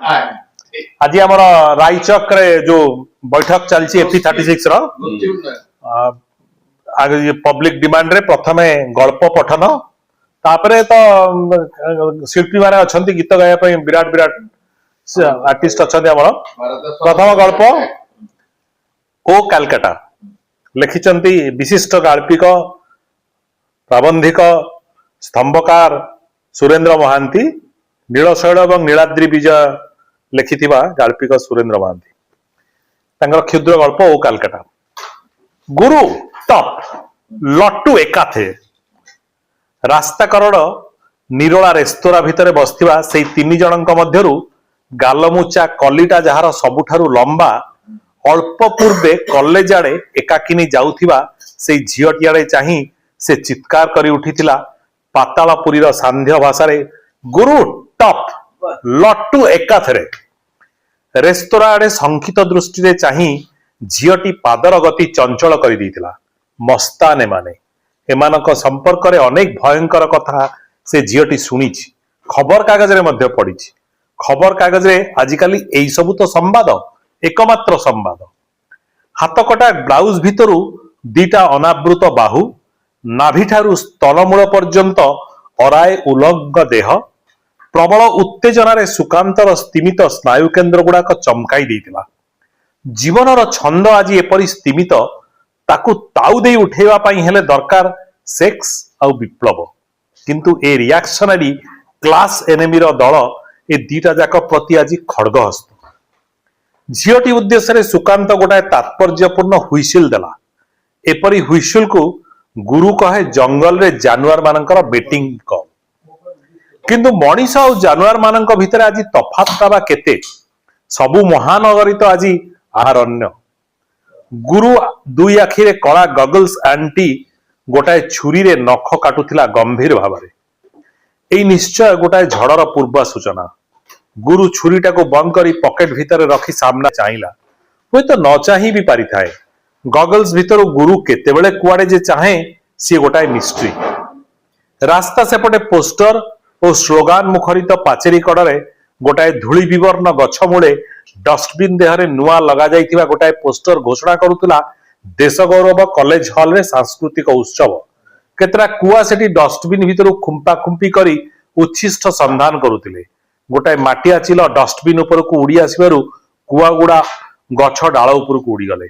आज आम रायचक रे जो बैठक चलती FP36 पब्लिक डिमांड रे प्रथमे गल्प पठन तापरे तो शिल्पी माने अछंती गीत गाया विराट विराट आर्टिस्ट अछंती आमर प्रथम गल्प ओ कलकत्ता लिखिचंती विशिष्ट गाल्पिक प्राबंधिक स्तंभकार सुरेंद्र महांती नीलशैल और नीलाद्रि विजय लिखिथिबा गाल्पिक सुरेंद्र महांती तांकर क्षुद्र गल्प ओ कलकत्ता। गुरु टप लट्टू एका थे रास्ता करोड़ निरोला रेस्तोरा भितर बसथिबा सेई तीन जनक मध्यरु गालमुचा कलिटा जहार सबुठारु लंबा अल्प पूर्वे कॉलेज आड़े एकाकिनी जाउथिबा सेई झियटी आड़े चाही से चित्कार करी उठिथिला पातालपुरीर सांध्य भाषारे गुरु टप लट्टू एकाथरे रेस्तोरा आड़े संकित दृष्टि रे चाही झियटी पादर गति चंचल करी दैथिला। मस्ताने माने एमानक संपर्क रे अनेक भयंकर कथा से झियटी सुनिछि खबर कागज रे मध्य पढ़िछि। खबर कागज रे आजिकाली एई सबु तो संवाद एकमात्र संवाद। हाथकटा ब्लाउज भितरु दीटा अनावृत बाहु नाभिठारु स्तनमूल पर्यंत अराए उलंग देह प्रबल उत्तेजनारे सुकांतर स्तिमित स्नायु केन्द्र गुड़ाक चमकाई देइतिला। जीवनर छंद आज एपरि स्तिमित ताकु ताउ देई उठेवा पई हेले दरकार सेक्स आउ विप्लव किंतु ए रिएक्शनरी क्लास एनेमीर दल ए दीटा जाक प्रति आज खड़गहस्त। झियटी उद्देश्य सुकांत गोटाए तात्पर्यपूर्ण हुइसिल देला। एपरी हुइसिल को गुरु कहे जंगल रे जानवर मानकर बेटिंग कॉल किंतु मनीष और जानवर मानक भितर आज तफातटा केते सबु महानगरी तो आज आरण्य। गुरु दुई आखिरे कला गगल्स आंटी गोटाए छुरी रे नख काटुथिला गंभीर भावरे। एई निश्चय गोटाए झड़र पूर्व सूचना। गुरु छुरीटा को बंद करी पॉकेट भितर रखी सामना चाहिला हुए तो न चाही भी पारि थाए। गगल्स भितर गुरु केतेबेले कुआडे जे चाहे सी गोटाए मिस्ट्री। रास्ता सेपटे पोस्टर और स्लोगान मुखरित पाचेरी कड़े गोटाए धूली विवर्ण गछ मूले डस्टबिन देहरे नुआ लगा जाइथिबा गोटाए पोस्टर घोषणा करुतला देश गौरव कॉलेज हॉल रे सांस्कृतिक उत्सव। केतरा कुआ सेठी डस्टबिन भितर खुंपा खुंपी करी उच्छिष्ट संधान करुतिले। गोटाए माटिया चिल डस्टबिन उपर को उड़ी आसबारु कुआ गुड़ा गछ डाल उपर को उड़ी गले।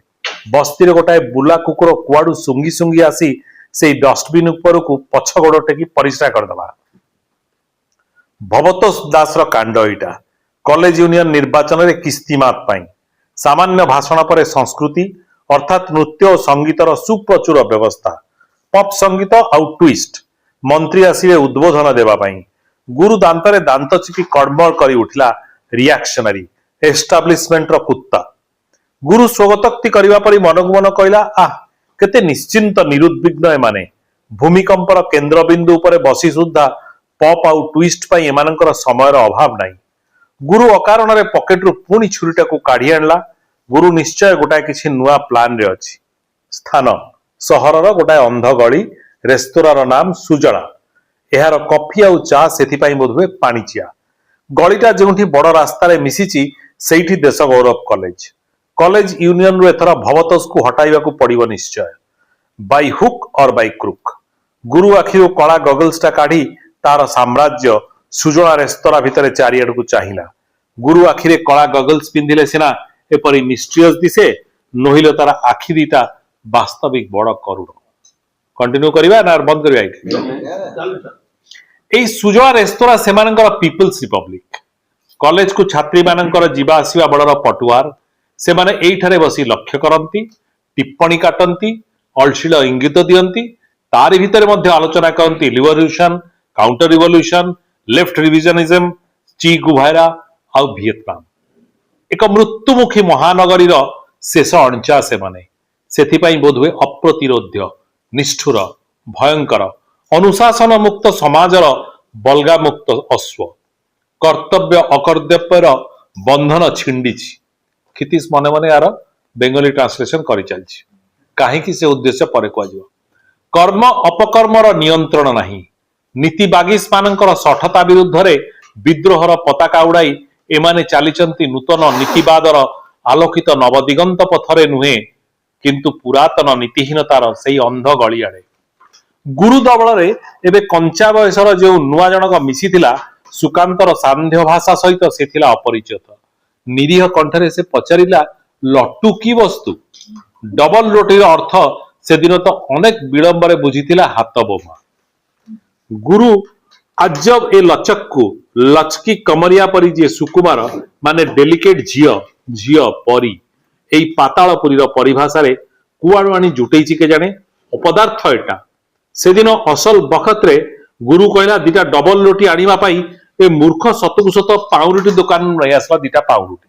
बस्ती रे गोटाए बुला कुकुर कुआडू सुंगी सुंगी आसी से डस्टबिन उपर को पछ गोड़ टेकी परिश्रा करदला। भवतोष दास कांड एटा कॉलेज यूनियन निर्वाचन रे किस्तीमात पाई सामान्य भाषण पर संस्कृति अर्थात नृत्य और संगीतर सुप्रचुर व्यवस्था पॉप संगीत आउ ट्विस्ट मंत्री आसिबे उद्बोधन देबा पाई। गुरु दांतरे दांत चिपी कड़मड़ करी उठिला रिएक्शनरी एस्टाब्लिशमेंट रो कुत्ता। गुरु स्वगतोक्ति करिबा परि मनकु मन कहला आ केते निश्चिंत निरुद्विग्न एमाने भूमिकंपर केंद्र बिंदु उपरे बसी सुद्धा पॉप आउ ट्विस्ट पाई एमानकर समयर अभाव नाही। गुरु अकारण रे पॉकेट रु पुणी छुरीटा को काढी आनला। गुरु निश्चय गोटाए किछि नुआ प्लान रे अछि। स्थान सहरर गोटाए अंध गली रेस्तोरार नाम सुजला। एहार कॉफी आउ चा सेथि पाई बोधवे पाणिचिया। गलीटा जोंठी बड़ रास्ता रे मिसिची सेठी देश गौरव कॉलेज। कॉलेज यूनियन रु एथरा भवतोष को हटाइबा को पड़िबो निश्चय बाय हुक और बाय क्रुक। गुरु आखिरु कला गगल्सटा काढी तार साम्राज्य सुजला रेस्तोरा भितर चारियाड को चाहिला। गुरु आखिरे कला गगल्स पिंधिले सिना एपरी मिस्ट्रियस दिसे नहिलो तार आखि दीटा वास्तविक बड़ करुण। कंटिन्यू करिबा ना बंद करिबा एई सुजला रेस्तोरा सेमानकर पीपल्स रिपब्लिक। कॉलेज को छात्री मानकर जीवा आसीबा बड़र पटुआर से माने एइठारे बसी लक्ष्य करंती टिप्पणी काटंती अलशील इंगित दियंती तारि भितर मध्य आलोचना करंती revolution counter revolution left revisionism ची गुभारा आउ वियतनाम। एक मृत्युमुखी महानगरीर शेष अणचा से माने सेथिपाई बोधवे अप्रतिरोध्य निष्ठुर भयंकर अनुशासन मुक्त समाजर बलगा मुक्त अश्व कर्तव्य अकर्तव्यर बंधन छिंडी क्षितिश मने मने यार बेंगली ट्रांसलेशन करि चलछि काहेकि से उद्देश्य परे कहजिवो। कर्म अपकर्मर नियंत्रण नाही नीति बागिस मानकर सठता विरुद्ध रे विद्रोहर पताका उड़ाई एमाने चलीचंती नूतन नीतिवादर आलोकित नवदिगंत पथरे नुहे किंतु पुरातन नीतिहीनतार से अंध गली आड़े गुरु दबल एबे कंचा बयसर जो नुआ जनक मिशीथिला सुकांतर सांध्य भाषा सहित से थिला अपरिचित निरीह कंठरे से पचारिला लट्टू की वस्तु डबल रोटीर अर्थ से दिन तो अनेक विलंबरे बुझीथिला हाथ बोमा गुरु आज जब ए लचक को लचकी कमरिया परी जे सुकुमार माने डेलिकेट झियो झियो परी एई पातालपुरीर परिभाषा रे कुआडु आनी जुटेइछि के जाने अपदार्थ एटा से दिन असल बखतरे गुरु कहला दिटा डबल रोटी आनिबा पाई ए मूर्ख सतकु सत पाउरुटी दुकान रही आसला दिटा पाउरुटी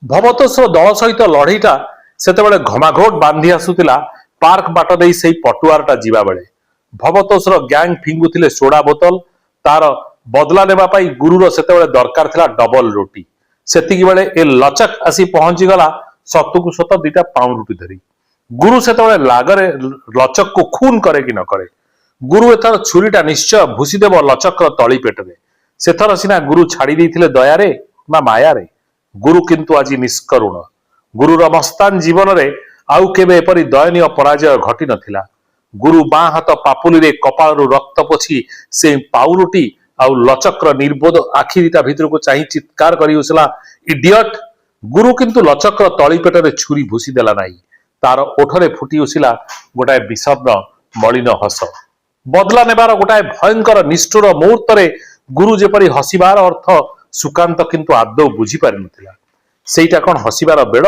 भवतोष दल सहित लड़ईटा सेतेबेले घमाघोट बांधी आसुतिला पार्क बाट देई सेई पटुआरटा जीवा बेले भवतोषर गैंग फिंगुथिले सोडा बोतल तार बदला नेबा पाई गुरुर सेतेबेले दरकार थिला डबल रोटी सेतिकी बेले ए लचक आसी पहुंची गला सतकु सत दिटा पाउरुटी धरी गुरु सेतेबेले लागरे लचक को खून करे कि न करे गुरु एथर छुरीटा निश्चय भूसीदेव लचकर तली पेटरे सेथर सिना गुरु छाड़ी देइथिले दयारे ना मायारे गुरु किंतु आज निष्करुण गुरुर मस्तान जीवन रे आउ केबे एपरी दयनीय पराजय घटी नथिला गुरु बाँ हाथ पापुली रे कपाळरू रक्त पोछि से पाउरुटी आउ लचकर निर्बोध आखि दिटा भितर को चाहि चित्कार करी उसला इडियट गुरु किंतु लचकर तली पेटरे छुरी भूसी देला नाही तार ओठरे फुटी उसिला गोटाए विषर्ण मलिन हस बदला नेबार गोटाए भयंकर निष्ठुर मुहूर्त रे गुरु जेपरी हसिबार अर्थ सुकांत किंतु आदौ बुझी पारि नथिला सेटा कोन हसिबार बेड़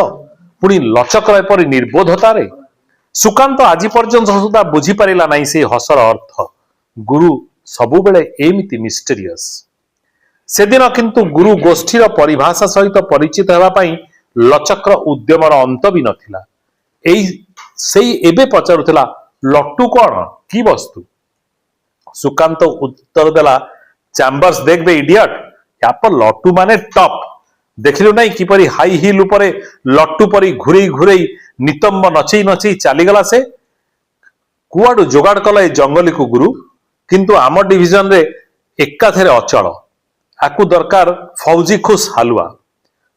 पुणी लचकर एपरी निर्बोधता रे सुकांत आज पर्यंत सुधा बुझी पारिला नाही से हसर अर्थ गुरु सबु बेले एमिति मिस्टेरियस सेदिन किंतु गुरु गोष्ठीर परिभाषा सहित परिचित हेबा पई लचकर उद्यमर अंत भी नथिला एई सेई एबे पचारुथिला लट्टू कोन की वस्तु सुकांत उत्तर देला चैम्बर्स देख बे इडियट या पर लट्टू माने टॉप देखिलु नहीं किपरि हाई हिल उपरे लट्टू परी घुरई घुरई नितंब नचई नचई चलीगला से कुआडू जोगाड़ कला ए जंगली को गुरु किंतु आम डिविजन रे एकाथेरे अचल आकु दरकार फौजी खुश हालुआ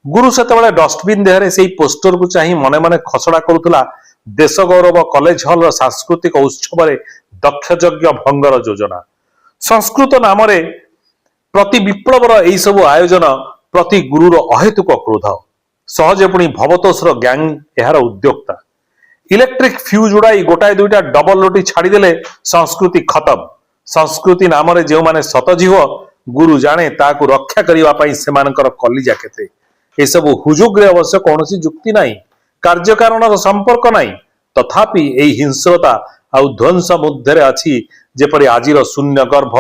गुरु सेतेबेले डस्टबिन देहरे सेई पोस्टर को चाहि मने मने खसड़ा करुथला देश गौरव कॉलेज हॉल सांस्कृतिक उत्सव रे दक्ष यज्ञ भंगर योजना संस्कृत नाम रे प्रति विप्लवर एई सब आयोजन प्रति गुरुर अहेतुक क्रोध सहजे पुणी भवतोषर गैंग एहार उद्योक्ता इलेक्ट्रिक फ्यूज उड़ाई गोटाए दुईटा डबल रोटी छाड़ीदेले संस्कृति खत्म संस्कृति नाम रे जो माने सतजीव गुरु जाने ताकू रक्षा करने सेमानकर कलिजा केते ए सब हुजुग रे अवश्य कौनसी जुक्ति नाही कार्य कारण संपर्क नाही तथापि एई हिंस्रता आउ ध्वंस मध्यरे अछि जेपरि आजिर शून्य गर्भ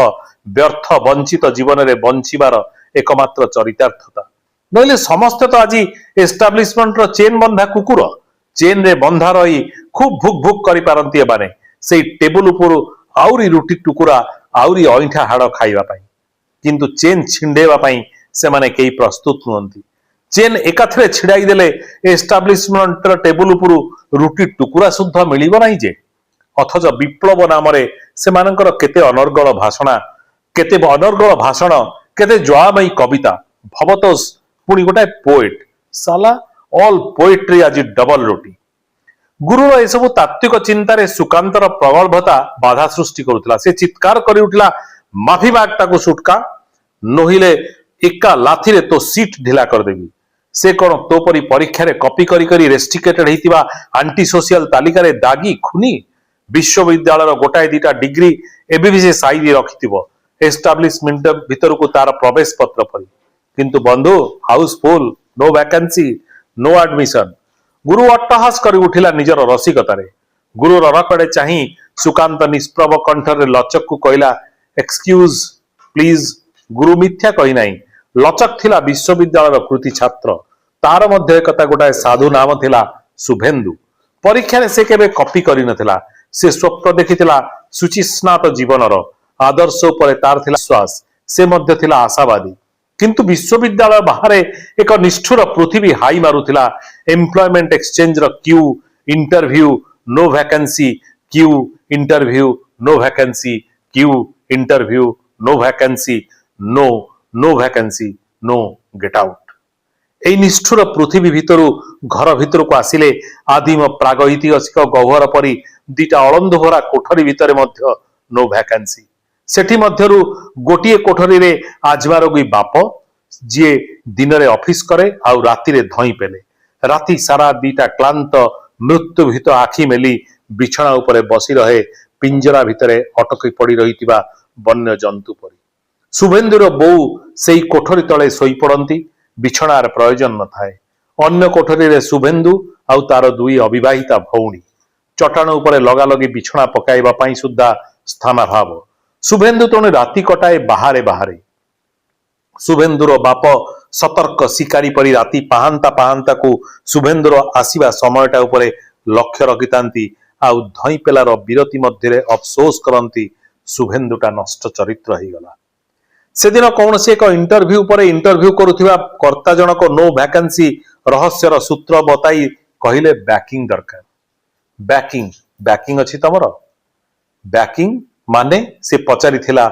व्यर्थ वंचित जीवन रे बंचिबार एकमात्र चरितार्थता नहिले समस्त तो आज एस्टाब्लिशमेंट रो चेन बंधा कुकुर चेन रे बंधा रही खूब भुक भुक करि पारंती एबाने सेई टेबल उपरु आउरी रुटी टुकुरा आउरी अइठा हाड़ खाइबा पई किंतु चेन छिंडेबा पई से माने केई प्रस्तुत नहंती चेन एकाथरे छिड़ाई देले एस्टाब्लिशमेंट रो टेबल उपरु रुटी टुकुरा शुद्ध मिलिबो नाही जे अथच विप्लव नाम रे सेमानकर केते अनर्गल भाषणा केते अनर्गल भाषण केते ज्वामयी कविता भवतोष पुणी गोटाए पोएट साला ऑल पोएट्री आज डबल रोटी गुरुर ए सब तात्विक चिंतार सुकांतर प्रगल्भता बाधा सृष्टि करुला से चित्कार करि उठला माफी माग ताकू सुटका नहिले एका लाथी तो सीट ढिला कर देबी से कोन तो परी परीक्षा रे कॉपी करी करी रेस्ट्रिकेटेड हेतिबा आंटी सोशल तालिका रे दागी खुनी विश्वविद्यालय गोटाए दीटा डिग्री एबे भी से साइज रखिथिबो एस्टाब्लिशमेंट भीतर को तार प्रवेश पत्र परी किंतु बंधु house full no vacancy no admission गुरु अट्टहास करी उठिला निजर रसिकतारे गुरु रकड़े चाही सुकांत निष्प्रभ कंठर लचक को कहला एक्सक्यूज प्लीज गुरु मिथ्या कही नाही लचक थिला विश्वविद्यालय कृति छात्र तार मध्य एकता गोटाए साधु नाम थिला शुभेन्दु परीक्षा रे से केबे कॉपी करी नथिला से स्वप्न देखिथिला सुचिस्नात जीवनर आदर्श उपरे तार थिला विश्वास से मध्य थिला आशावादी किंतु विश्वविद्यालय बाहर एक निष्ठुर पृथ्वी हाई मारुथिला एम्प्लॉयमेंट एक्सचेंज रो queue interview no vacancy queue interview no vacancy queue interview no vacancy no no vacancy no get out. এই নিষ্ঠুর পৃথিবী ভিতরু ঘর ভিতরକୁ ଆସିଲେ ଆଦିମ ପ୍ରାଗୈତିହାସିକ ଗହ୍ୱର ପରି ଦିଟା ଅଳନ୍ଧୁ ଭରା କୋଠରୀ ଭିତରେ ମଧ୍ୟ नो ଭ୍ୟାକାନ୍ସି। ସେଠି ମଧ୍ୟରୁ ଗୋଟିଏ କୋଠରୀରେ ଆଜମା ରୋଗୀ ବାପ, ଯିଏ ଦିନରେ ଅଫିସ କରେ ଆଉ ରାତିରେ ଧଇଁ ପେଲେ। ରାତି ସାରା ଦିଟା କ୍ଳାନ୍ତ ମୃତ୍ୟୁଭୀତ ଆଖି ମେଲି ବିଛଣା ଉପରେ ବସି ରହେ ପିଞ୍ଜରା ଭିତରେ ଅଟକି ପଡି ରହିଥିବା ବନ୍ୟ ଜନ୍ତୁ ପରି। ଶୁଭେନ୍ଦୁର ବୋଉ ସେଇ କୋଠରୀ ତଳେ ଶୋଇପଡନ୍ତି। ବିଛଣାର ପ୍ରୟୋଜନ ନଥାଏ। ଅନ୍ୟ କୋଠରୀରେ ଶୁଭେନ୍ଦୁ ଆଉ ତାର ଦୁଇ ଅବିବାହିତା ଭଉଣୀ। ଚଟାଣ ଉପରେ ଲଗାଲଗି ବିଛଣା ପକାଇବା ପାଇଁ ସୁଦ୍ଧା ସ୍ଥାନାଭାବ। ଶୁଭେନ୍ଦୁ ତେଣୁ ରାତି କଟାଏ ବାହାରେ ବାହାରେ। ଶୁଭେନ୍ଦୁର ବାପ ସତର୍କ ଶିକାରୀ ପରି ରାତି ପାହାନ୍ତା ପାହାନ୍ତାକୁ ଶୁଭେନ୍ଦୁର ଆସିବା ସମୟଟା ଉପରେ ଲକ୍ଷ୍ୟ ରଖିଥାନ୍ତି ଆଉ ଧଇଁ ପେଲାର ବିରତି ମଧ୍ୟରେ ଅଫସୋସ କରନ୍ତି ଶୁଭେନ୍ଦୁଟା ନଷ୍ଟ ଚରିତ୍ର ହେଇଗଲା। ସେଦିନ କୌଣସି ଏକ ଇଣ୍ଟରଭ୍ୟୁ ପରେ ଇଣ୍ଟରଭ୍ୟୁ କରୁଥିବା କର୍ତ୍ତା ଜଣକ नो ଭ୍ୟାକାନ୍ସି ରହସ୍ୟର ସୂତ୍ର ବତାଇ କହିଲେ ବ୍ୟାକିଂ ଦରକାର। ବ୍ୟାକିଂ ଅଛି ତମର? ବ୍ୟାକିଂ ମାନେ? ସେ ପଚାରିଥିଲା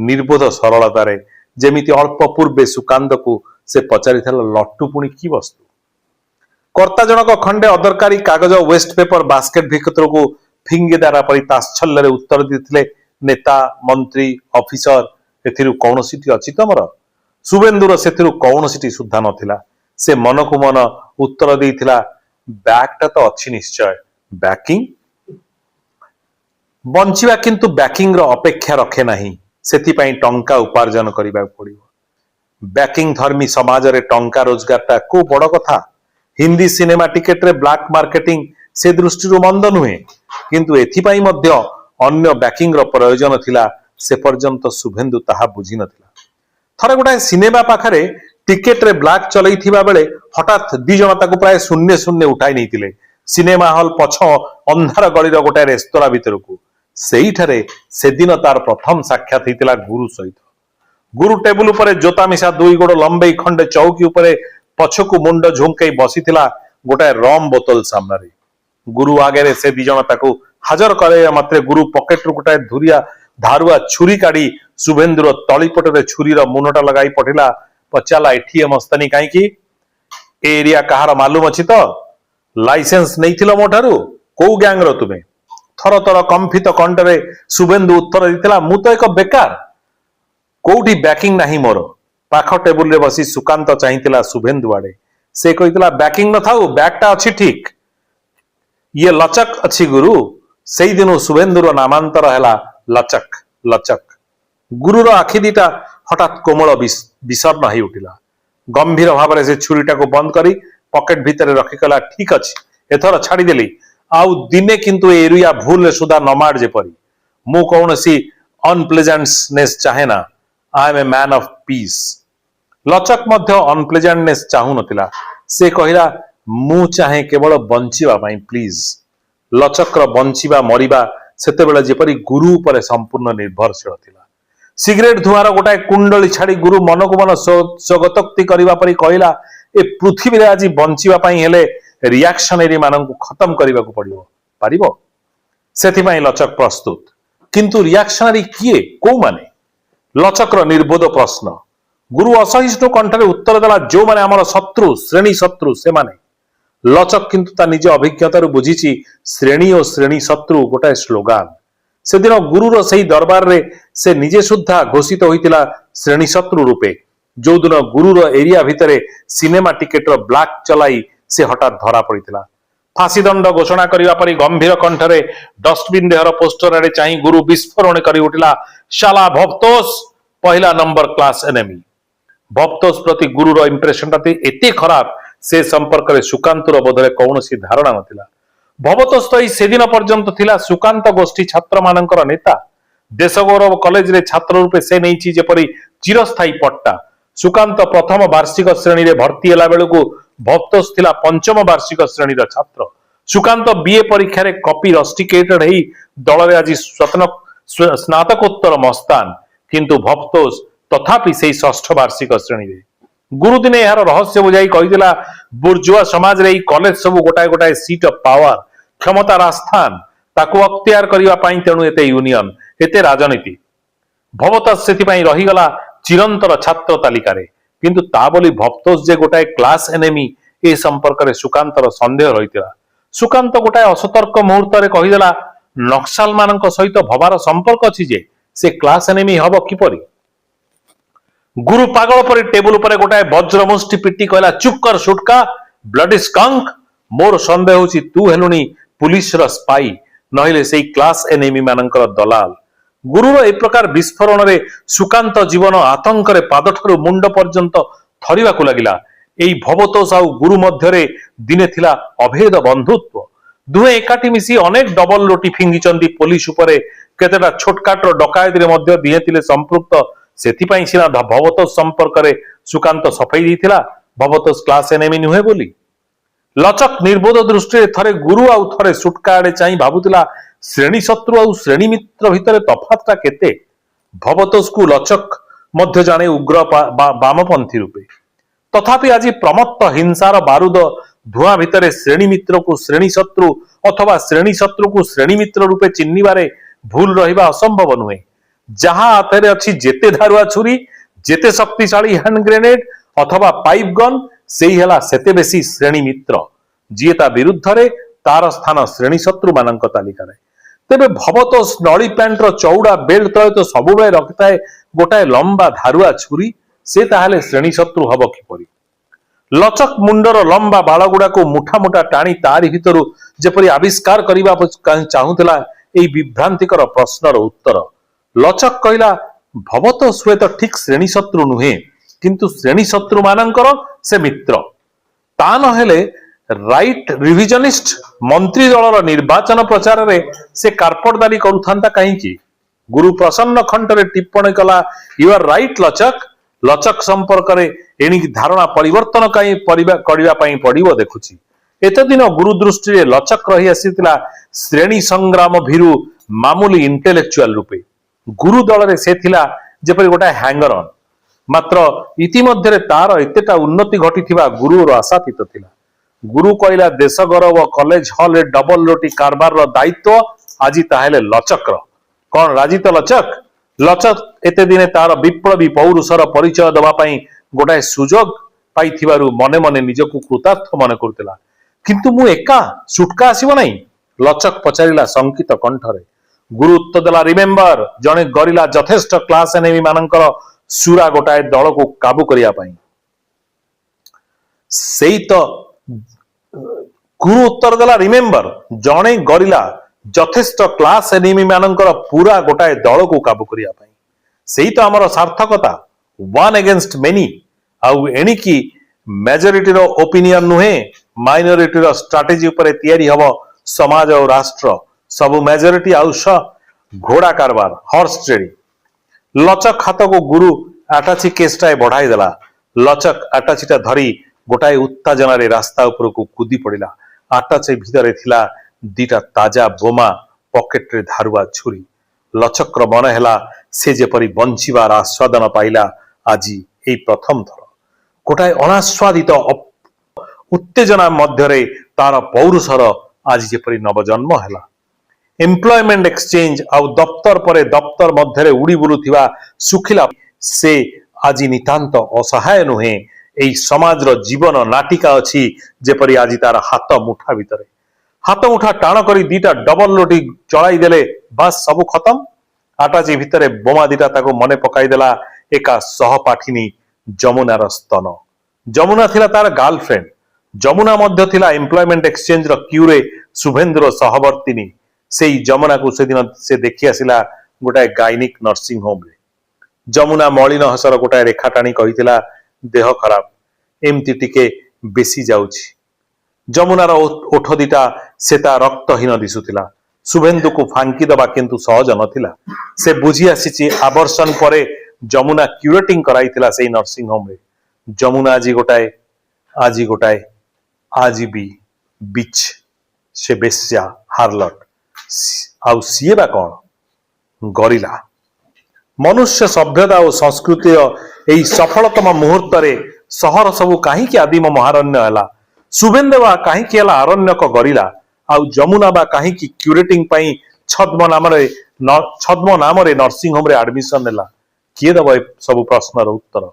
ନିର୍ବୋଧ ସରଳତାରେ, ଯେମିତି ଅଳ୍ପ ପୂର୍ବେ ସୁକାନ୍ତକୁ ସେ ପଚାରିଥିଲା ଲଟୁ ପୁଣି କି ବସ୍ତୁ। କର୍ତ୍ତା ଜଣକ ଖଣ୍ଡେ ଅଦରକାରୀ କାଗଜ ୱେଷ୍ଟ ପେପର ବାସ୍କେଟ ଭିତରକୁ ଫିଙ୍ଗିଦାରା ପରି ତାଚ୍ଛଲ୍ୟରେ ଉତ୍ତର ଦେଇଥିଲେ, ନେତା, ମନ୍ତ୍ରୀ, ଅଫିସର, ଏଥିରୁ କୌଣସିଟି ଅଛି ତମର? ଶୁଭେନ୍ଦୁର ସେଥିରୁ କୌଣସିଟି ସୁଦ୍ଧା ନଥିଲା। ସେ ମନକୁ ମନ ଉତ୍ତର ଦେଇଥିଲା, ବ୍ୟାଗଟା ତ ଅଛି ନିଶ୍ଚୟ। ବ୍ୟାକିଂ? ବଞ୍ଚିବା କିନ୍ତୁ ବ୍ୟାକିଂର ଅପେକ୍ଷା ରଖେ ନାହିଁ। ସେଥିପାଇଁ ଟଙ୍କା ଉପାର୍ଜନ କରିବାକୁ ପଡିବ। ବ୍ୟାକିଂ ଧର୍ମୀ ସମାଜରେ ଟଙ୍କା ରୋଜଗାରଟା କୋଉ ବଡ କଥା। ହିନ୍ଦୀ ସିନେମା ଟିକେଟରେ ବ୍ଲାକ୍ ମାର୍କେଟିଂ ସେ ଦୃଷ୍ଟିରୁ ମନ୍ଦ ନୁହେଁ, କିନ୍ତୁ ଏଥିପାଇଁ ମଧ୍ୟ ଅନ୍ୟ ବ୍ୟାକିଂର ପ୍ରୟୋଜନ ଥିଲା। ସେ ପର୍ଯ୍ୟନ୍ତ ଶୁଭେନ୍ଦୁ ତାହା ବୁଝିନଥିଲା। ଥରେ ଗୋଟାଏ ସିନେମା ପାଖରେ ଟିକେଟରେ ବ୍ଲାକ୍ ଚଲେଇଥିବା ବେଳେ ହଠାତ୍ ଦି ଜଣ ତାକୁ ପ୍ରାୟ ଶୂନ୍ୟ ଶୂନ୍ୟ ଉଠାଇ ନେଇଥିଲେ ସିନେମା ହଲ ପଛ ଅନ୍ଧାର ଗଳିର ଗୋଟାଏ ରେସ୍ତୋରାଁ ଭିତରକୁ। ସେଇଠାରେ ସେଦିନ ତାର ପ୍ରଥମ ସାକ୍ଷାତ ହେଇଥିଲା ଗୁରୁ ସହିତ। ଗୁରୁ ଟେବୁଲ ଉପରେ ଜୋତା ମିଶା ଦୁଇ ଗୋଡ ଲମ୍ବେଇ ଖଣ୍ଡେ ଚୌକି ଉପରେ ପଛକୁ ମୁଣ୍ଡ ଝୁଙ୍କେଇ ବସିଥିଲା ଗୋଟାଏ ରମ ବୋତଲ ସାମ୍ନାରେ। ଗୁରୁ ଆଗରେ ସେ ଦି ଜଣ ତାକୁ ହାଜର କରାଇବା ମାତ୍ରେ ଗୁରୁ ପକେଟରୁ ଗୋଟାଏ ଧାରୁଆ ଛୁରୀ କାଢି ଶୁଭେନ୍ଦୁର ତଳିପଟରେ ଛୁରୀର ମୁନଟା ଲଗାଇ ପଠିଲା, ପଚାରିଲା, ଏଠି ଏ ମସ୍ତାନୀ କାହିଁକି? ଏ ଏରିଆ କାହାର ମାଲୁମ ଅଛି ତ? ଲାଇସେନ୍ସ ନେଇଥିଲ ମୋ ଠାରୁ? କୋଉ ଗ୍ୟାଙ୍ଗର ତୁମେ? ଥର ଥର କମ୍ପିତ କଣ୍ଠରେ ଶୁଭେନ୍ଦୁ ଉତ୍ତର ଦେଇଥିଲା, ମୁଁ ତ ଏକ ବେକାର। କୋଉଠି ବ୍ୟାକିଂ ନାହିଁ ମୋର। ପାଖ ଟେବୁଲରେ ବସି ସୁକାନ୍ତ ଚାହିଁଥିଲା ଶୁଭେନ୍ଦୁ ଆଡେ। ସେ କହିଥିଲା, ବ୍ୟାକିଂ ନଥାଉ, ବ୍ୟାଗଟା ଅଛି ଠିକ। ଇଏ ଲଚକ ଅଛି ଗୁରୁ। ସେଇଦିନୁ ଶୁଭେନ୍ଦୁର ନାମାନ୍ତର ହେଲା ଲଚକ। ଲଚକ। ଗୁରୁର ଆଖି ଦିଟା ହଠାତ୍ କୋମଳ ବିଷର୍ଣ୍ଣ ହେଇ ଉଠିଲା। ଗମ୍ଭୀର ଭାବରେ ସେ ଛୁରୀଟାକୁ ବନ୍ଦ କରି ପକେଟ ଭିତରେ ରଖିକଲା, ଠିକ ଅଛି, ଏଥର ଛାଡିଦେଲି। ଆଉ ଦିନେ କିନ୍ତୁ ଏ ଏରିଆ ଭୁଲରେ ସୁଦ୍ଧା ନମାଡ ଯେପରି। ମୁଁ କୌଣସି ଅନପ୍ଲେଜାଣ୍ଟନେସ୍ ଚାହେଁ ନା। I am a man of peace. ଲଚକ ମଧ୍ୟ ଅନପ୍ଲେଜାଣ୍ଟନେସ୍ ଚାହୁଁନଥିଲା। ସେ କହିଲା, ମୁଁ ଚାହେଁ କେବଳ ବଞ୍ଚିବା ପାଇଁ, ପ୍ଲିଜ। ଲଚକର ବଞ୍ଚିବା ମରିବା ସେତେବେଳେ ଯେପରି ଗୁରୁ ଉପରେ ସମ୍ପୂର୍ଣ୍ଣ ନିର୍ଭରଶୀଳ ଥିଲା। ସିଗାରେଟ ଧୂଆଁର ଗୋଟାଏ କୁଣ୍ଡଳି ଛାଡି ଗୁରୁ ମନକୁ ମନ ସ୍ୱଗତୋକ୍ତି କରିବା ପରି କହିଲା, ଏ ପୃଥିବୀରେ ଆଜି ବଞ୍ଚିବା ପାଇଁ ହେଲେ ରିଆକ୍ସନେରୀ ମାନଙ୍କୁ ଖତମ କରିବାକୁ ପଡିବ। ପାରିବ? ସେଥିପାଇଁ ଲଚକ ପ୍ରସ୍ତୁତ। କିନ୍ତୁ ରିଆକ୍ସନାରୀ କିଏ? କୋଉମାନେ? ଲଚକର ନିର୍ବୋଧ ପ୍ରଶ୍ନ। ଗୁରୁ ଅସହିଷ୍ଣୁ କଣ୍ଠରେ ଉତ୍ତର ଦେଲା, ଯୋଉମାନେ ଆମର ଶତ୍ରୁ, ଶ୍ରେଣୀ ଶତ୍ରୁ, ସେମାନେ। ଲଚକ କିନ୍ତୁ ତା ନିଜ ଅଭିଜ୍ଞତାରୁ ବୁଝିଛି ଶ୍ରେଣୀ ଓ ଶ୍ରେଣୀ ଶତ୍ରୁ ଗୋଟାଏ ସ୍ଲୋଗାନ। ସେଦିନ ଗୁରୁର ସେହି ଦରବାରରେ ସେ ନିଜେ ସୁଦ୍ଧା ଘୋଷିତ ହୋଇଥିଲା ଶ୍ରେଣୀ ଶତ୍ରୁ ରୂପେ। ଯୋଉଦିନ ଗୁରୁର ଏରିଆ ଭିତରେ ସିନେମା ଟିକେଟର ବ୍ଲାକ୍ ଚଲାଇ ସେ ହଠାତ୍ ଧରା ପଡିଥିଲା। ଫାଶୀଦଣ୍ଡ ଘୋଷଣା କରିବା ପରି ଗମ୍ଭୀର କଣ୍ଠରେ ଡଷ୍ଟବିନ୍ ଦେହର ପୋଷ୍ଟର ଆଡେ ଚାହିଁ ଗୁରୁ ବିସ୍ଫୋରଣ କରି ଉଠିଲା, ଶାଲା ଭକ୍ତୋଷ, ପହିଲା ନମ୍ବର କ୍ଲାସ ଏନେମି। ଭକ୍ତୋଷ ପ୍ରତି ଗୁରୁର ଇମ୍ପ୍ରେସନଟା ଏତେ ଖରାପ, ସେ ସମ୍ପର୍କରେ ସୁକାନ୍ତର ବୋଧରେ କୌଣସି ଧାରଣା ନଥିଲା। ଭବତୋଷ ତ ଏଇ ସେଦିନ ପର୍ଯ୍ୟନ୍ତ ଥିଲା ସୁକାନ୍ତ ଗୋଷ୍ଠୀ ଛାତ୍ରମାନଙ୍କର ନେତା। ଦେଶଗୌରବ କଲେଜରେ ଛାତ୍ର ରୂପେ ସେ ନେଇଛି ଯେପରି ଚିରସ୍ଥାୟୀ ପଟ୍ଟା। ସୁକାନ୍ତ ପ୍ରଥମ ବାର୍ଷିକ ଶ୍ରେଣୀରେ ଭର୍ତ୍ତି ହେଲା ବେଳକୁ ଭକ୍ତୋଷ ଥିଲା ପଞ୍ଚମ ବାର୍ଷିକ ଶ୍ରେଣୀର ଛାତ୍ର। ସୁକାନ୍ତ ବିଏ ପରୀକ୍ଷାରେ କପି ରଷ୍ଟିକେଟେଡ ହେଇ ଦଳରେ ଆଜି ସ୍ନାତକୋତ୍ତର ମସ୍ତାନ, କିନ୍ତୁ ଭକ୍ତୋଷ ତଥାପି ସେଇ ଷଷ୍ଠ ବାର୍ଷିକ ଶ୍ରେଣୀରେ। ଗୁରୁଦିନେ ଏହାର ରହସ୍ୟ ବୁଝାଇ କହିଥିଲା, ବୁର୍ଜୁଆ ସମାଜରେ ଏଇ କଲେଜ ସବୁ ଗୋଟାଏ ଗୋଟାଏ ସିଟ୍ ଅଫ ପାୱାର, କ୍ଷମତାର ଆସ୍ଥାନ। ତାକୁ ଅକ୍ତିଆର କରିବା ପାଇଁ ତେଣୁ ଏତେ ୟୁନିୟନ, ଏତେ ରାଜନୀତି। ଭବତୋଷ ସେଥିପାଇଁ ରହିଗଲା ଚିରନ୍ତର ଛାତ୍ର ତାଲିକାରେ। किंतु ता बोली भक्तोष जे गोटाए क्लास एनेमी ए संपर्क में सुकांतर संदेह रही सुकांत गोटाए असतर्क मुहूर्त में कहीदेला नक्सल मान सहित भवार संपर्क अच्छी जे से क्लास एनेमी हम किपरि गुरु पागल पर टेबुल पर गोटाए वज्रमुष्टि पिटी कहला चुप कर सुटका ब्लडी स्कंक मोर संदेह होची तू हेलुनी पुलिस र स्पाई नहिले सेई क्लास एनेमी मानकर दलाल गुरुर ए प्रकार विस्फोरण रे सुकांत जीवन आतंक रे पाद ठारू मुंड पर्यंत थरिबाकु लागिला एई भवतोष आउ गुरु मध्यरे दिने थिला अभेद बंधुत्व दुहे एकाठी मिसी अनेक डबल रोटी फिंगिचंदी पुलिस उपरे केतेटा छोटकाट डकायत रे मध्य दिहे थिले संपृक्त सेथिपाई सिना भवतोष संपर्क रे सुकांत सफाई दिथिला भवतोष क्लास एनेमी नुहे बोली लचक निर्बोध दृष्टि थरे गुरु आउ थरे सुटका आड़े चाहि भाबुतिला श्रेणी शत्रु आउ श्रेणी मित्र भितर तफातटा केते भवतोष को लचक मध्य जाने उग्र वामपंथी रूपे तथापि आज प्रमत्त हिंसार बारूद धुआं भितर श्रेणी मित्र को श्रेणी शत्रु अथवा श्रेणी शत्रु को श्रेणी मित्र रूपे चिन्हिबारे भूल रहिबा असंभव नुहे जहां हाथे अच्छी जेते धारुआ छुरी जेते शक्तिशाली हैंड ग्रेनेड अथवा पाइप गन से ही हला सेते बेसी श्रेणी मित्र जी ता विरुद्ध रे तार स्थान श्रेणी शत्रु मानक तालिका रे तेबे भवतोष नली पैंट रो चौड़ा बेल्ट तले तो सबुबे रखिताए गोटाए लंबा धारुआ छुरी से ताहाले श्रेणी शत्रु हब किपरि लचक मुंडर लंबा बाल गुड़ा को मुठा मुठा टाणी तारी भितरु जेपरि आविष्कार करिबा चाहुतला एई विभ्रांतिकर प्रश्नर उत्तर लचक कहला भवतोष हुए तो ठीक श्रेणी शत्रु नुहे किंतु श्रेणी शत्रु मानकर से मित्र ता नहेले राइट रिविजनिस्ट मंत्री दलर निर्वाचन प्रचार रे से कार्पटदारी करुथांता कहीं गुरु प्रसन्न खंडरे टिप्पणी कला यू आर राइट लचक लचक संपर्क रे एणिक धारणा परिवर्तन कहीं करबा पई पड़िबो देखुची एत दिन गुरु दृष्टि रे लचक रही आसीतिला श्रेणी संग्राम भीरु मामूली इंटेलेक्चुअल रूपे गुरु दल रे से थिला जेपरि गोटा हैंगर ऑन मात्र इतिमध्य तार एतेटा उन्नति घटी गुरु आशातीत थिला गुरु कहला देश गौरव कॉलेज हॉल डबल रोटी कारबार दायित्व आज ताहेले लचक कौन राजी तो लचक लचक एते दिने तार विप्लवी पौरुषर परिचय दबा पई गोटाए सुजोग पाइथिबारु मने मने निजको कृतार्थ मन करतिला किंतु मु एका सुटका आसीबो नाही लचक पचारिला संकित कंठरे गुरु उत्तर देला रिमेंबर जने गरिला यथेष्ट क्लास एनेमी मानकर सुरा गोटाए दल को काबू करिया पई सेई तो गुरु उत्तर देला रिमेंबर जने गरिला यथेष्ट क्लास एनिमी मानकर पूरा गोटाए दल को काबू करिया पई सेई तो हमर सार्थकता वन अगेंस्ट मेनी आउ एणिकी मेजॉरिटी रो ओपिनियन नुहे माइनॉरिटी रो स्ट्रेटजी ऊपर तैयारी हबो समाज और राष्ट्र सबु मेजॉरिटी आउ घोड़ा कारबार हॉर्स ट्रेडिंग लचक हाथ को गुरु आटाची केसटाए बढ़ाई देला लचक आटाचीटा धरी गोटाए उत्तेजना रे रास्ता ऊपर को कूदी पड़िला आटाची भितरे थिला दीटा ताजा बोमा पॉकेट रे धारुआ छुरी लचक रो मन हैला से जेपरि बंचिबार आस्वादन पाइला आज एई प्रथम थर गोटाए अनास्वादित उत्तेजना मध्यरे तार पौरुषर आज जेपरि नवजन्म हैला एम्प्लॉयमेंट एक्सचेंज आउ दफ्तर परे दफ्तर मध्यरे उड़ी बुलुथिबा सुखिला से आज नितांत असहाय नुहे एई समाज रो जीवन नाटिका अछि जेपरि आज तार हाथ मुठा भितरे हाथ मुठा टाण करी दीटा डबल रोटी चलाई देले बस सब खत्म आटाची भितरे बोमा दीटा ताको मने पकाई देला एका सहपाठिनी जमुनार स्तन जमुना थिला तार गर्लफ्रेंड जमुना मध्य थिला एम्प्लॉयमेंट एक्सचेंज रो क्यूरे शुभेंद्र सहवर्तिनी सेई जमुना को से दिन से देखि आसिला गोटाए गायनिक नर्सिंग होम रे जमुना मलिन हसर गोटाए रेखा टाणी कहितिला देह खराब एमती टिके बेसी जाउछि जमुनार ओठ दीटा सेता रक्तहीन दिसुथिला शुभेंदु को फांकी दबा किंतु सहज नथिला से बुझी आसीछि आवर्षण परे जमुना क्यूरेटिंग कराइथिला सेई नर्सिंग होम रे जमुना आज गोटाए आज भी बीच से बेस्या हार्लट आउ सीए बा कौन गरिला मनुष्य सभ्यता और संस्कृति एई सफलतम मुहूर्त रे सहर सबु कहीं आदिम महारण्य हैला शुभेंदु बा कहीं आरण्यक गरिला आउ जमुना बा कहीं क्यूरेटिंग पई छद्म नाम रे नर्सिंग होम रे एडमिशन नेला किए दब सब प्रश्नर उत्तर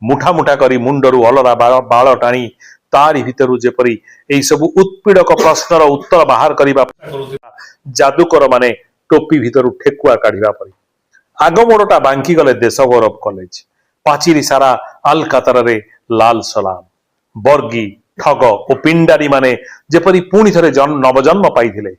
मुठा मुठा करी मुंडरू अलरा बाल टाणी तारी भितरु जेपरी एई सबु उत्पीड़क प्रश्नर उत्तर बाहर करिबा जादूकर माने टोपी भितरु ठेकुआ काढिबा परी आगमोड़टा बांकी गले देश गौरव कॉलेज पाचिरी सारा अलकातर रे लाल सलाम बर्गी ठग और पिंडारी माने जेपरी पुणी थे नवजन्म पाइथिले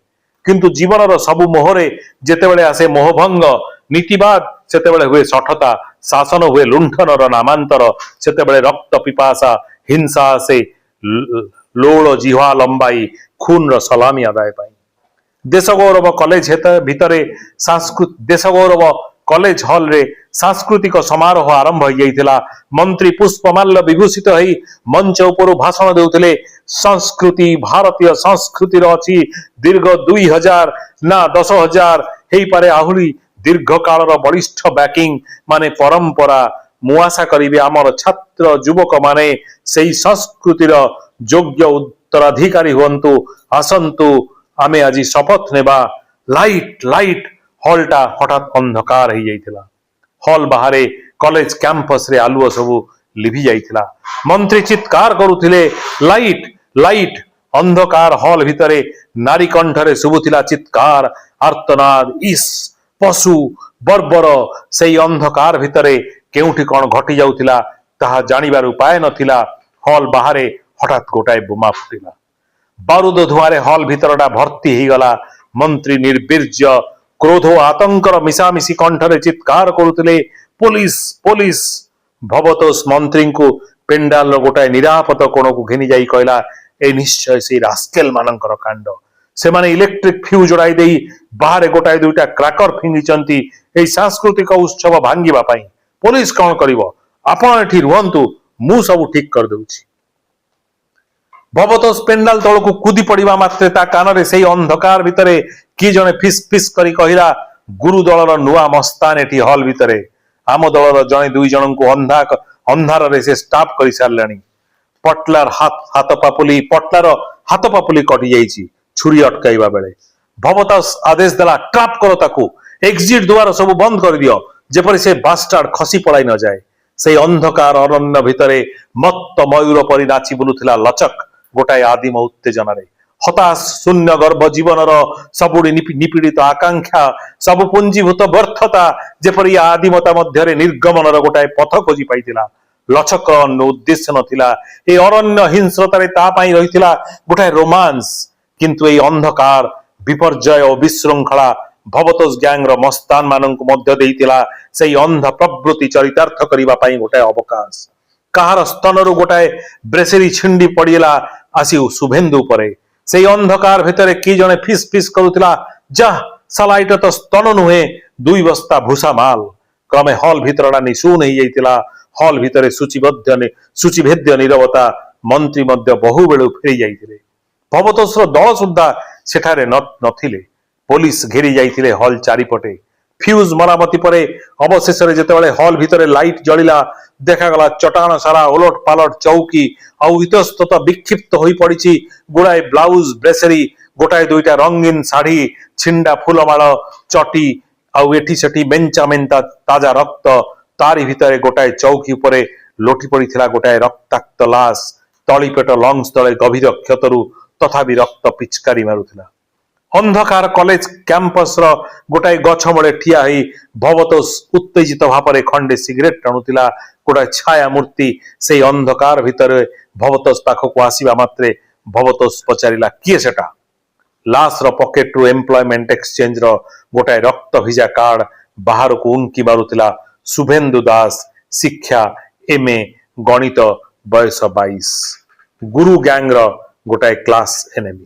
किंतु जीवनर सबु मोहरे जेतेबेले आसे मोहभंग नीतिवाद सेतेबेले हुए सठता शासन हुए लुंठनर नामांतर सेतेबेले रक्त पिपासा हिंसा से लोल जिह्वा लंबाई खून र सलामी आदाय पाई देश गौरव कॉलेज भितरे देश गौरव कॉलेज हॉल रे सांस्कृतिक समारोह आरंभ हो जाइथिला मंत्री पुष्पमाल्य विभूषित होई मंच ऊपर भाषण देउथिले संस्कृति भारतीय संस्कृति रछि दीर्घ 2000 ना 10,000 हेई पारे आहुरी दीर्घ कालर बलिष्ठ बैकिंग माने परंपरा मुआशा करिवे आमर छात्र युवक माने सेई संस्कृतिर योग्य उत्तराधिकारी हुंतु आसंतु आमे आज शपथ नेबा लाइट लाइट हॉलटा हठात अंधकार हो जाइथिला हॉल बाहरे कॉलेज कैंपस रे आलुओ सबु लिभि जाइथिला मंत्री चित्कार करुथिले लाइट लाइट अंधकार हॉल भितरे नारी कंठरे शुभुथिला चित्कार आर्तनाद इस पशु बर्बर सेई अंधकार भितरे केउठी कोन घटी जाउथिला ताहा जानिबार उपाय नथिला हॉल बाहरे हठात गोटाए बोमा फुटिला बारूद धुआरे हॉल भितरटा भर्ती हो गला मंत्री निर्बीर्य क्रोध और आतंकर मिशामिशी कंठरे चित्कार करुथिले पुलिस पुलिस भवतोष मंत्री को पेंडाल गोटाए निरापद कोण को घिनी जाई कहला ए निश्चय से रास्केल मानकर कांड से माने इलेक्ट्रिक फ्यूज उड़ाई देई बाहर गोटाए दुईटा क्राकर फिंगिचंती ए सांस्कृतिक उत्सव भांगिबा पई पुलिस कौन करिवो आपण एठी रुहंतु मु सब ठीक कर दउची भवतोष पेंडाल तल को कूदी पड़ा मात्रे ता कान से अंधकार भितरे कि जने फिस फिस करी कहला गुरु दलर नुआ मस्तान एठी हॉल भितरे आम दलर जने दुई जन को अंधार रे से स्टाफ कर सारे पटलार हाथ पापुली कटि जाइछि छुरी अटकाइबा बेले भवतोष आदेश देला ट्रैप करो ताकू एग्जिट द्वार सब बंद कर दियो जेपरि से बास्टार्ड खसी पड़ाई न जाए से अंधकार अरण्य भितरे मत्त मयूर परि नाची बुलुथिला लचक गोटाए आदिम उत्तेजना रे हताश शून्य गर्भ जीवनर सबुड़ी निपीड़ित आकांक्षा सब पुंजीभूत व्यर्थता जेपरि आदिमता मध्य निर्गमनर गोटाए पथ खोजी पाइथिला लचक उद्देश्य नथिला ए अरण्य हिंस्रता रे ता पई रहिथिला गोटाए रोमांस किंतु ए अंधकार विपर्जय और विशृंखला भवतोष गैंग मस्तान मानक मध्य देइतिला सेई अंध प्रवृत्ति चरितार्थ करिबा पई गोटाए अवकाश कहार स्तनरु गोटाए ब्रेसेरी छिंडी पड़िला आसी शुभेन्दु परे से अंधकार भितरे कि जने फिस फिस करुथिला जा सालाइट तो स्तन नुहे दुई बस्ता भूसा माल क्रमे हॉल भितरटा निशून हो जाइतिला हॉल भितरे सूचीभेद्य नीरवता मंत्री मध्य बहु बेलु फेरी जाइतिले भवतोषर दल सुद्धा सेठारे नथिले पुलिस घेरी जाइतिले हॉल चारिपटे फ्यूज मरामती परे अवशेष जेतेबेले हॉल भितरे लाइट जलिला देखागला चटाण सारा ओलट पालट चौकी आउ इतस्तत विक्षिप्त हो पड़ी गुड़ाए ब्लाउज ब्रेसेरी गोटाए दुईटा रंगीन शाढ़ी छिंडा फूलमाल चटी आउ एठी सेठी मेंचा मेंता ताजा रक्त तारी भितरे गोटाए चौकी उपरे लोटी पड़ीथिला गोटाए रक्ताक्त लाश तलीपेट लंग्स तले गभीर क्षतरु तथापि रक्त पिचकारी मारुथिला अंधकार कॉलेज कैंपस रो गोटाए गछ मळे ठिया होई भवतोष उत्तेजित भापरे खंडे सिगरेट टाणुतिला गोटाए छाया मूर्ति से अंधकार भितरे भवतोष पाखक आसीबा मात्रे भवतोष पचारिला किए सेटा लाश रो पॉकेट रु एम्प्लॉयमेंट एक्सचेंज रो गोटाए रक्त भिजा कार्ड बाहर को उनकी मारुतिला शुभेन्दु दास शिक्षा एमए गणित बयस 22 गुरु गैंग रो गोटाए क्लास एनिमी।